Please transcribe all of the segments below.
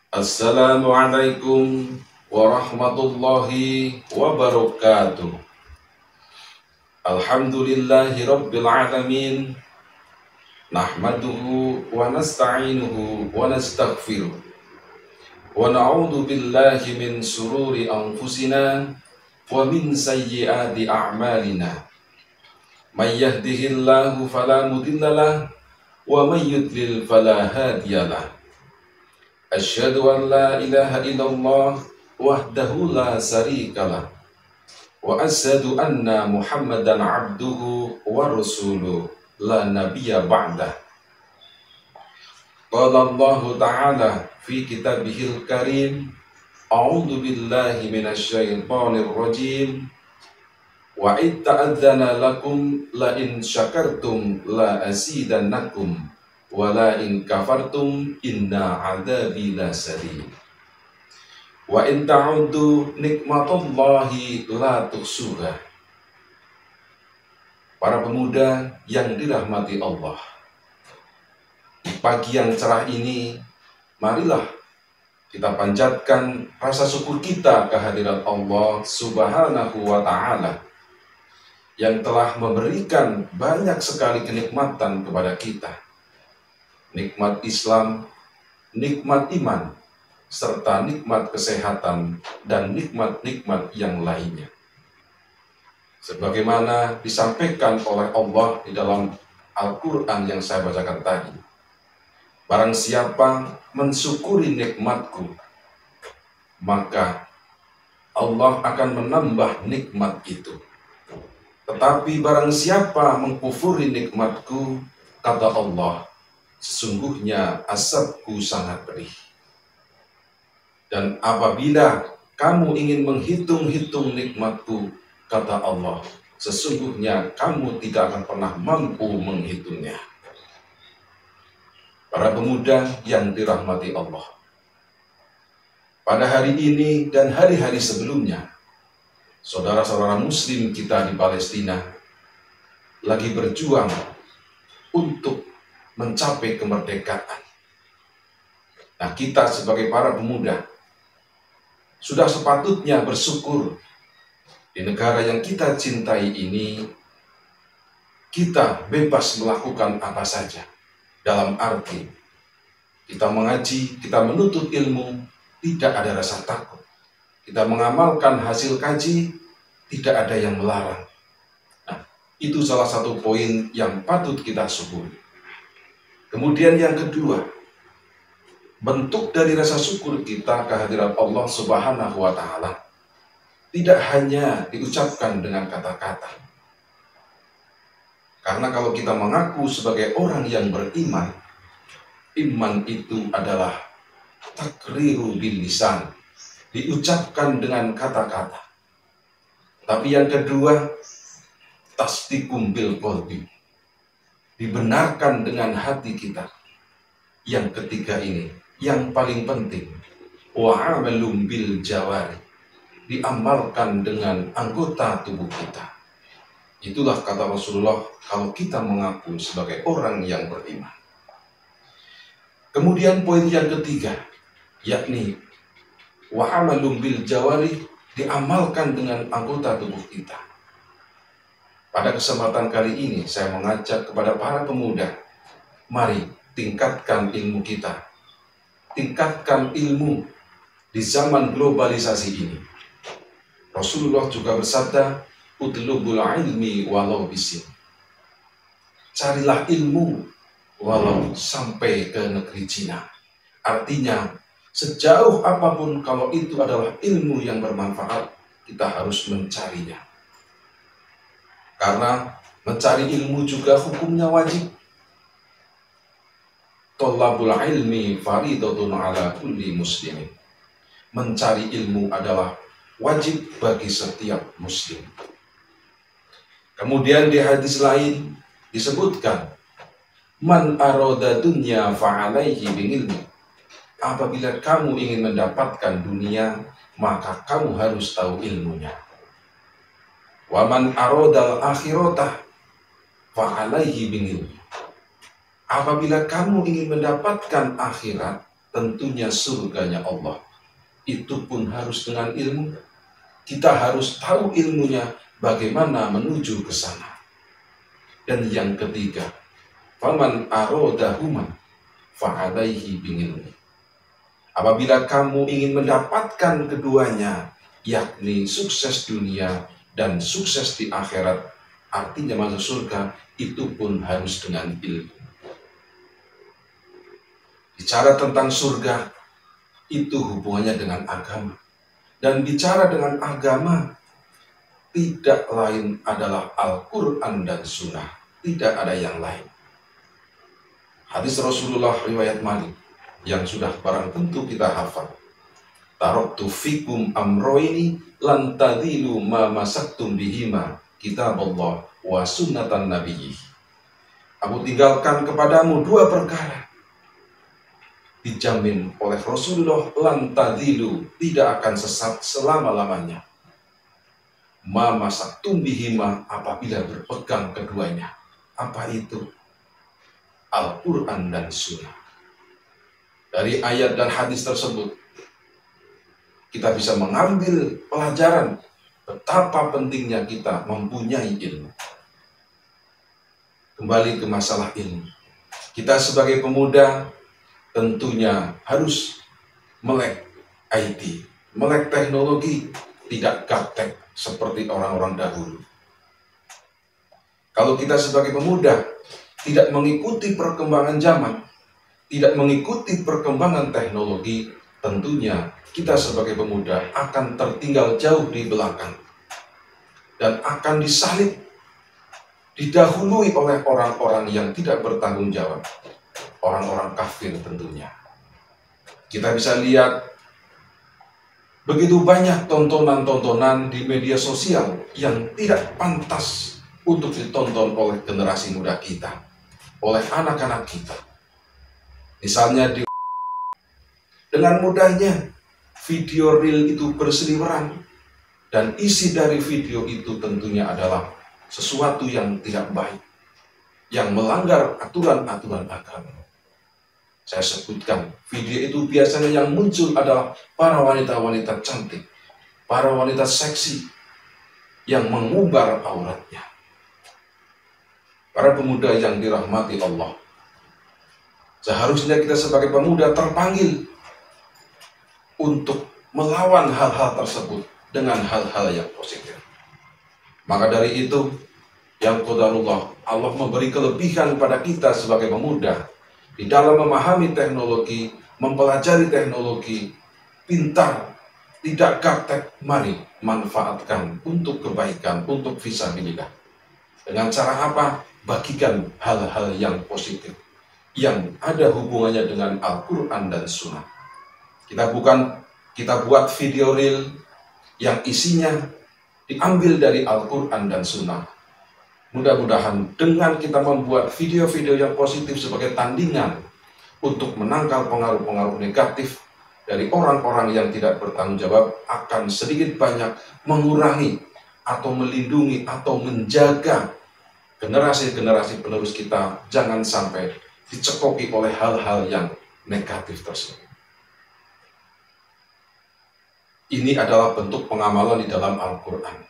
Assalamualaikum warahmatullahi wabarakatuh. Alhamdulillahi rabbil alamin. Nahmaduhu wa nasta'inuhu wa nastaghfiruh. Wa na'udzu billahi min sururi anfusina wa min sayyiati a'malina. May yahdihillahu fala mudhillalah wa may yudlil fala hadiyalah. Asyhadu an la ilaha illallah wahdahu la syarikalah wa asyhadu anna Muhammadan abduhu wa rasuluh la nabiyya ba'dah. Qala Allah Ta'ala fi kitabihil karim, a'udzu billahi minasy syaithanir rajim, wa id ta'adzana lakum la in syakartum la azidannakum wala in kafartum inna adzabi lasadid. Wa in ta'uddu nikmatallahi la tuhsuha. Para pemuda yang dirahmati Allah, di pagi yang cerah ini, marilah kita panjatkan rasa syukur kita kehadirat Allah Subhanahu wa Ta'ala yang telah memberikan banyak sekali kenikmatan kepada kita. Nikmat Islam, nikmat iman, serta nikmat kesehatan dan nikmat-nikmat yang lainnya. Sebagaimana disampaikan oleh Allah di dalam Al-Quran yang saya bacakan tadi, barang siapa mensyukuri nikmatku, maka Allah akan menambah nikmat itu. Tetapi barang siapa mengkufuri nikmatku, kata Allah, sesungguhnya azabku sangat pedih. Dan apabila kamu ingin menghitung-hitung nikmatku, kata Allah, sesungguhnya kamu tidak akan pernah mampu menghitungnya. Para pemuda yang dirahmati Allah, pada hari ini dan hari-hari sebelumnya, saudara-saudara muslim kita di Palestina lagi berjuang untuk mencapai kemerdekaan. Nah, kita sebagai para pemuda sudah sepatutnya bersyukur di negara yang kita cintai ini kita bebas melakukan apa saja. Dalam arti kita mengaji, kita menuntut ilmu, tidak ada rasa takut. Kita mengamalkan hasil kaji, tidak ada yang melarang. Nah, itu salah satu poin yang patut kita syukuri. Kemudian yang kedua, bentuk dari rasa syukur kita kehadirat Allah Subhanahu wa Ta'ala tidak hanya diucapkan dengan kata-kata. Karena kalau kita mengaku sebagai orang yang beriman, iman itu adalah takriru bil lisan, diucapkan dengan kata-kata. Tapi yang kedua, tasdiqum bil qalbi, dibenarkan dengan hati kita. Yang ketiga ini, yang paling penting, wa'amalum bil jawari, diamalkan dengan anggota tubuh kita. Itulah kata Rasulullah kalau kita mengaku sebagai orang yang beriman. Kemudian poin yang ketiga, yakni wa'amalum bil jawari, diamalkan dengan anggota tubuh kita. Pada kesempatan kali ini saya mengajak kepada para pemuda, mari tingkatkan ilmu kita. Tingkatkan ilmu di zaman globalisasi ini. Rasulullah juga bersabda, utlubul ilmi walau bisin. Carilah ilmu walau sampai ke negeri Cina. Artinya, sejauh apapun kalau itu adalah ilmu yang bermanfaat, kita harus mencarinya. Karena mencari ilmu juga hukumnya wajib. Thalabul ilmi faridatun ala kulli muslimin. Mencari ilmu adalah wajib bagi setiap muslim. Kemudian di hadis lain disebutkan, man arada dunya fa'alaihi bingilmi. Apabila kamu ingin mendapatkan dunia, maka kamu harus tahu ilmunya. Wa man aradal akhirata fa'alaihi bingilmi. Apabila kamu ingin mendapatkan akhirat, tentunya surganya Allah. Itu pun harus dengan ilmu. Kita harus tahu ilmunya bagaimana menuju ke sana. Dan yang ketiga, faman arodahuma fa'alaihi bingilmi. Apabila kamu ingin mendapatkan keduanya, yakni sukses dunia dan sukses di akhirat, artinya masuk surga, itu pun harus dengan ilmu. Bicara tentang surga, itu hubungannya dengan agama. Dan bicara dengan agama, tidak lain adalah Al-Quran dan Sunnah. Tidak ada yang lain. Hadis Rasulullah riwayat Malik yang sudah barang tentu kita hafal. Taraktu fikum amroini lan tadhilu ma masaktum bihima kitaballah wa sunnatan nabiyyi. Aku tinggalkan kepadamu dua perkara. Dijamin oleh Rasulullah, lan tadhilu, tidak akan sesat selama-lamanya. Ma masaktum bihima, apabila berpegang keduanya. Apa itu? Al-Quran dan Sunnah. Dari ayat dan hadis tersebut, kita bisa mengambil pelajaran betapa pentingnya kita mempunyai ilmu. Kembali ke masalah ilmu. Kita sebagai pemuda tentunya harus melek IT, melek teknologi, tidak gaptek seperti orang-orang dahulu. Kalau kita sebagai pemuda tidak mengikuti perkembangan zaman, tidak mengikuti perkembangan teknologi, tentunya kita sebagai pemuda akan tertinggal jauh di belakang dan akan disalib, didahului oleh orang-orang yang tidak bertanggung jawab, orang-orang kafir tentunya. Kita bisa lihat begitu banyak tontonan-tontonan di media sosial yang tidak pantas untuk ditonton oleh generasi muda kita, oleh anak-anak kita. Misalnya dengan mudahnya video reel itu berseliweran, dan isi dari video itu tentunya adalah sesuatu yang tidak baik, yang melanggar aturan-aturan agama. Saya sebutkan, video itu biasanya yang muncul adalah para wanita-wanita cantik, para wanita seksi yang mengumbar auratnya. Para pemuda yang dirahmati Allah, seharusnya kita sebagai pemuda terpanggil untuk melawan hal-hal tersebut dengan hal-hal yang positif. Maka dari itu, yang qadarullah, Allah memberi kelebihan pada kita sebagai pemuda di dalam memahami teknologi, mempelajari teknologi, pintar, tidak gaptek, mari manfaatkan untuk kebaikan, untuk fisabilillah. Dengan cara apa? Bagikan hal-hal yang positif, yang ada hubungannya dengan Al-Quran dan Sunnah. Kita buat video reel yang isinya diambil dari Al-Quran dan Sunnah. Mudah-mudahan dengan kita membuat video-video yang positif sebagai tandingan untuk menangkal pengaruh-pengaruh negatif dari orang-orang yang tidak bertanggung jawab, akan sedikit banyak mengurangi atau melindungi atau menjaga generasi-generasi penerus kita jangan sampai dicekoki oleh hal-hal yang negatif tersebut. Ini adalah bentuk pengamalan di dalam Al-Quran.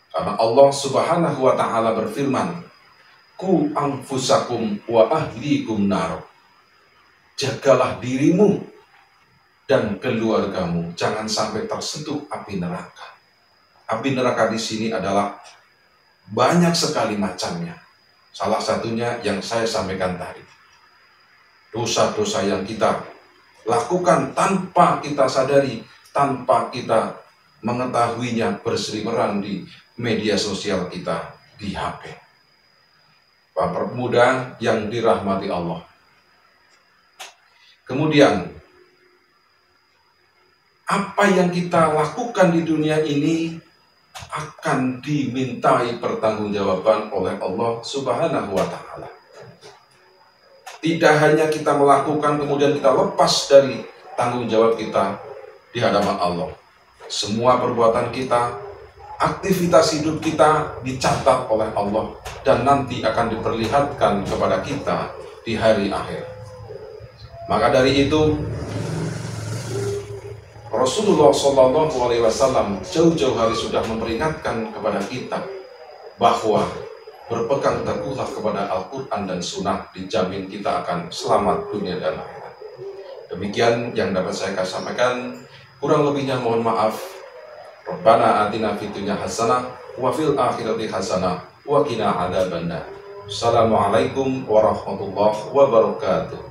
Karena Allah Subhanahu wa ta'ala berfirman, "Ku anfusakum wa ahlikum nar." Jagalah dirimu dan keluargamu jangan sampai tersentuh api neraka. Api neraka di sini adalah banyak sekali macamnya. Salah satunya yang saya sampaikan tadi. Dosa-dosa yang kita lakukan tanpa kita sadari, tanpa kita mengetahuinya, berseliweran di media sosial kita, di HP. Para pemuda yang dirahmati Allah. Kemudian, apa yang kita lakukan di dunia ini akan dimintai pertanggungjawaban oleh Allah Subhanahu wa ta'ala. Tidak hanya kita melakukan kemudian kita lepas dari tanggung jawab kita di hadapan Allah. Semua perbuatan kita, aktivitas hidup kita dicatat oleh Allah dan nanti akan diperlihatkan kepada kita di hari akhir. Maka dari itu Rasulullah SAW jauh-jauh hari sudah memperingatkan kepada kita bahwa berpegang teguhlah kepada Al-Quran dan Sunnah, dijamin kita akan selamat dunia dan akhirat. Demikian yang dapat saya sampaikan, kurang lebihnya mohon maaf. Rabbana atina fid dunya hasanah wa fil akhirati hasanah wa qina adzabannar. Assalamualaikum warahmatullahi wabarakatuh.